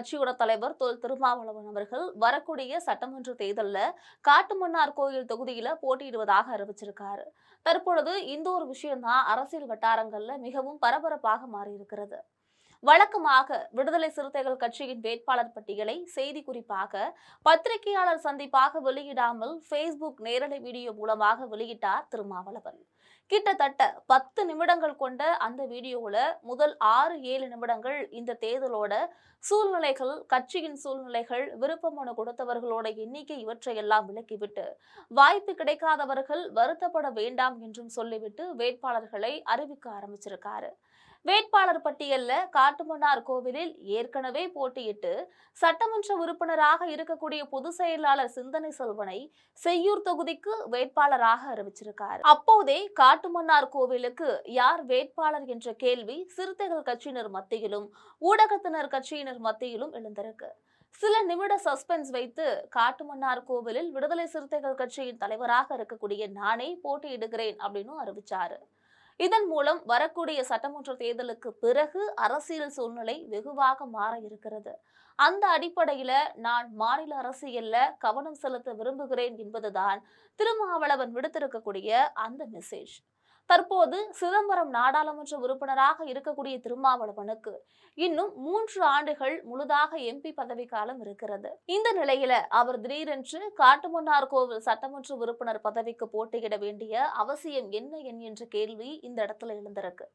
கட்சியோட தலைவர் தொல் திருமாவளவன் அவர்கள் வரக்கூடிய சட்டமன்ற தேர்தலில் காட்டுமன்னார் கோயில் தொகுதியில போட்டியிடுவதாக அறிவிச்சிருக்காரு. தற்பொழுது இந்த ஒரு விஷயம் தான் அரசியல் வட்டாரங்கள்ல மிகவும் பரபரப்பாக மாறி இருக்கிறது. வழக்கமாக விடுதலை சிறுத்தைகள் கட்சியின் வேட்பாளர் பட்டியலை செய்தி குறிப்பாக பத்திரிகையாளர் சந்திப்பாக வெளியிடாமல் பேஸ்புக் நேரலை வீடியோ மூலமாக வெளியிட்டார் திருமாவளவன். கிட்டத்தட்ட 10 நிமிடங்கள் கொண்ட அந்த வீடியோவில் முதல் 6-7 நிமிடங்கள் இந்த தேர்தலோட சூழ்நிலைகள், கட்சியின் சூழ்நிலைகள், விருப்ப மனு கொடுத்தவர்களோட எண்ணிக்கை இவற்றையெல்லாம் விலக்கிவிட்டு வாய்ப்பு கிடைக்காதவர்கள் வருத்தப்பட வேண்டாம் என்றும் சொல்லிவிட்டு வேட்பாளர்களை அறிவிக்க ஆரம்பிச்சிருக்காரு. வேட்பாளர் பட்டியல்ல காட்டுமன்னார் கோவிலில் ஏற்கனவே போட்டியிட்டு சட்டமன்ற உறுப்பினராக இருக்கக்கூடிய பொதுச் செயலாளர் சிந்தனை செல்வனை செய்யூர் தொகுதிக்கு வேட்பாளராக அறிவிச்சிருக்காரு. அப்போதே காட்டுமன்னார் கோவிலுக்கு யார் வேட்பாளர் என்ற கேள்வி சிறுத்தைகள் கட்சியினர் மத்தியிலும் ஊடகத்தினர் கட்சியினர் மத்தியிலும் எழுந்திருக்கு. சில நிமிட சஸ்பென்ஸ் வைத்து காட்டுமன்னார் கோவிலில் விடுதலை சிறுத்தைகள் கட்சியின் தலைவராக இருக்கக்கூடிய நானே போட்டியிடுகிறேன் அப்படின்னு அறிவிச்சாரு. இதன் மூலம் வரக்கூடிய சட்டமன்ற தேர்தலுக்கு பிறகு அரசியல் சூழ்நிலை வெகுவாக மாற இருக்கிறது. அந்த அடிப்படையில நான் மாநில அரசியல்ல கவனம் செலுத்த விரும்புகிறேன் என்பதுதான் திருமாவளவன் விடுத்திருக்கக்கூடிய அந்த மெசேஜ். தற்போது சிதம்பரம் நாடாளுமன்ற உறுப்பினராக இருக்கக்கூடிய திருமாவளவனுக்கு இன்னும் 3 ஆண்டுகள் முழுதாக எம்பி பதவிக்காலம் இருக்கிறது. இந்த நிலையில அவர் திடீரென்று காட்டுமன்னார் கோவில் சட்டமன்ற உறுப்பினர் பதவிக்கு போட்டியிட வேண்டிய அவசியம் என்ன என்ற கேள்வி இந்த இடத்துல எழுந்திருக்கு.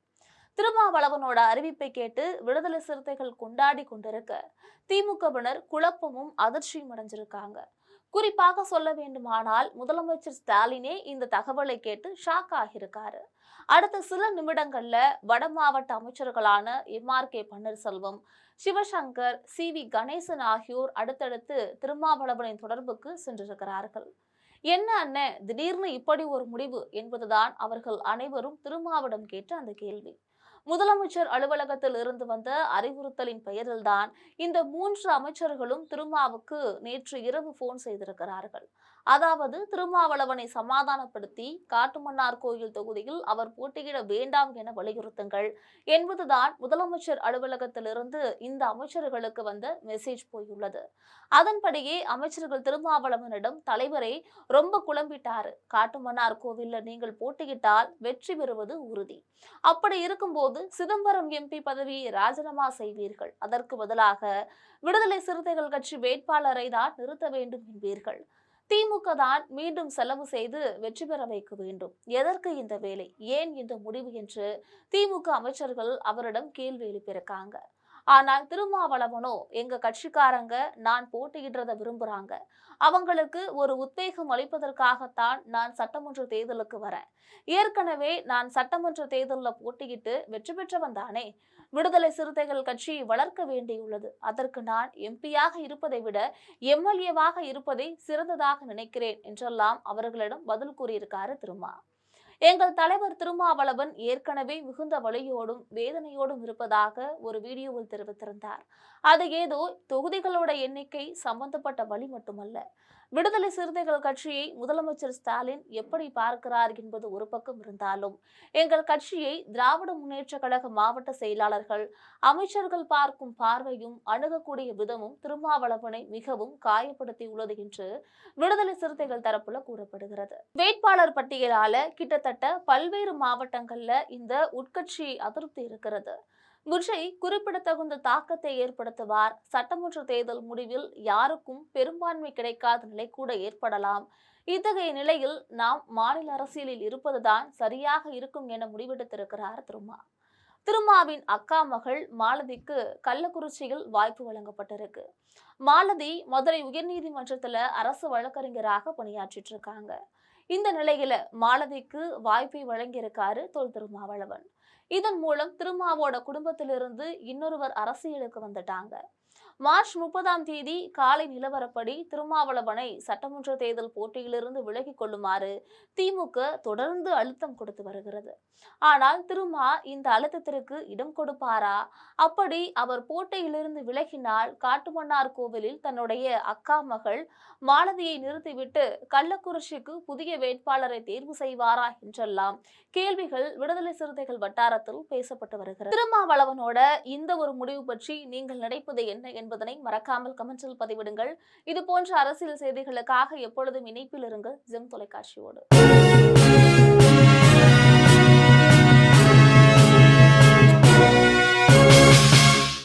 திருமாவளவனோட அறிவிப்பை கேட்டு விடுதலை சிறுத்தைகள் கொண்டாடி கொண்டிருக்க திமுகவினர் குழப்பமும் அதிர்ச்சியும் அடைஞ்சிருக்காங்க. குறிப்பாக சொல்ல வேண்டுமானால் முதலமைச்சர் ஸ்டாலினே இந்த தகவலை கேட்டு ஷாக் ஆகியிருக்காரு. அடுத்த சில நிமிடங்கள்ல வட மாவட்ட அமைச்சர்களான எம்.ஆர்.கே. பன்னீர்செல்வம், சிவசங்கர், சி.வி. கணேசன் ஆகியோர் அடுத்தடுத்து திருமாவளவனின் தொடர்புக்கு சென்றிருக்கிறார்கள். என்ன அண்ணன், திடீர்னு இப்படி ஒரு முடிவு என்பதுதான் அவர்கள் அனைவரும் திருமாவிடம் கேட்ட அந்த கேள்வி. முதலமைச்சர் அலுவலகத்தில் இருந்து வந்த அறிவுறுத்தலின் பெயரில்தான் இந்த 3 அமைச்சர்களும் திருமாவுக்கு நேற்று இரவு போன் செய்திருக்கிறார்கள். அதாவது திருமாவளவனை சமாதானப்படுத்தி காட்டுமன்னார் கோயில் தொகுதியில் அவர் போட்டியிட வேண்டாம் என வலியுறுத்துங்கள் என்பதுதான் முதலமைச்சர் அலுவலகத்திலிருந்து இந்த அமைச்சர்களுக்கு வந்த மெசேஜ் போயுள்ளது. அதன்படியே அமைச்சர்கள் திருமாவளவனிடம் தலைவரை ரொம்ப குழம்பிட்டாரு, காட்டுமன்னார் கோவில்ல நீங்கள் போட்டியிட்டால் வெற்றி பெறுவது உறுதி. அப்படி இருக்கும்போது சிதம்பரம் எம்பி பதவியை ராஜினாமா செய்வீர்கள், அதற்கு பதிலாக விடுதலை சிறுத்தைகள் கட்சி வேட்பாளரை தான் நிறுத்த வேண்டும் என்பீர்கள். திமுக தான் மீண்டும் செலவு செய்து வெற்றி பெற வைக்க வேண்டும். எதற்கு இந்த வேலை, ஏன் இந்த முடிவு என்று திமுக அமைச்சர்கள் அவரிடம் கேள்வி எழுப்பியிருக்காங்க. ஆனால் திருமாவளவனோ எங்க கட்சிக்காரங்க நான் போட்டியிடுறத விரும்புறாங்க, அவங்களுக்கு ஒரு உத்வேகம் அளிப்பதற்காகத்தான் நான் சட்டமன்ற தேர்தலுக்கு வரேன். ஏற்கனவே நான் சட்டமன்ற தேர்தலில் போட்டியிட்டு வெற்றி பெற்றவன் தானே. விடுதலை சிறுத்தைகள் கட்சியை வளர்க்க வேண்டியுள்ளது. அதற்கு நான் எம்பியாக இருப்பதை விட எம்எல்ஏவாக இருப்பதை சிறந்ததாக நினைக்கிறேன் என்றெல்லாம் அவர்களிடம் பதில் கூறியிருக்காரு திருமா. எங்கள் தலைவர் திருமாவளவன் ஏற்கனவே மிகுந்த வலியோடும் வேதனையோடும் இருப்பதாக ஒரு வீடியோவில் தெரிவித்திருந்தார். அது ஏதோ தொகுதிகளோட எண்ணிக்கை சம்பந்தப்பட்ட வழி மட்டுமல்ல. விடுதலை சிறுத்தைகள் கட்சியை முதலமைச்சர் ஸ்டாலின் எப்படி பார்க்கிறார் என்பது ஒரு பக்கம் இருந்தாலும் எங்கள் கட்சியை திராவிட முன்னேற்ற கழக மாவட்ட செயலாளர்கள், அமைச்சர்கள் பார்க்கும் பார்வையும் அணுகக்கூடிய விதமும் திருமாவளவனை மிகவும் காயப்படுத்தியுள்ளது என்று விடுதலை சிறுத்தைகள் தரப்புல கூறப்படுகிறது. வேட்பாளர் பட்டியலால கிட்டத்தட்ட பல்வேறு மாவட்டங்கள்ல இந்த உட்கட்சி அதிருப்தி இருக்கிறது. விஜய் குறிப்பிடத்தகுந்த தாக்கத்தை ஏற்படுத்துவார். சட்டமன்ற தேர்தல் முடிவில் யாருக்கும் பெரும்பான்மை கிடைக்காத நிலை கூட ஏற்படலாம். இத்தகைய நிலையில் நாம் மாநில அரசியலில் இருப்பதுதான் சரியாக இருக்கும் என முடிவெடுத்திருக்கிறார் திருமாவின் அக்கா மகள் மாலதிக்கு கள்ளக்குறிச்சியில் வாய்ப்பு வழங்கப்பட்டிருக்கு. மாலதி மதுரை உயர்நீதிமன்றத்துல அரசு வழக்கறிஞராக பணியாற்றிட்டு இருக்காங்க. இந்த நிலையில மாலதிக்கு வாய்ப்பை வழங்கியிருக்காரு தொல் திருமாவளவன். இதன் மூலம் திருமாவோட குடும்பத்திலிருந்து இன்னொருவர் அரசியலுக்கு வந்துட்டாங்க. மார்ச் 30ஆம் தேதி காலை நிலவரப்படி திருமாவளவனை சட்டமன்ற தேர்தல் போட்டியிலிருந்து விலகிக் கொள்ளுமாறு திமுக தொடர்ந்து அழுத்தம் கொடுத்து வருகிறது. ஆனால் திருமா இந்த அழுத்தத்திற்கு இடம் கொடுப்பாரா? அப்படி அவர் போட்டியிலிருந்து விலகினால் காட்டுமன்னார் கோவிலில் தன்னுடைய அக்கா மகள் மாலதியை நிறுத்திவிட்டு கள்ளக்குறிச்சிக்கு புதிய வேட்பாளரை தேர்வு செய்வாரா என்றெல்லாம் கேள்விகள் விடுதலை சிறுத்தைகள் வட்டாரத்தில் பேசப்பட்டு வருகிறது. திருமாவளவனோட இந்த ஒரு முடிவு பற்றி நீங்கள் நினைப்பது என்ன என்ன என்பதனை மறக்காமல் கமெண்டில் பதிவிடுங்கள். இது போன்ற அரசியல் செய்திகளுக்காக எப்பொழுதும் இணைப்பில் இருங்கள் ஜெம் தொலைக்காட்சியோடு.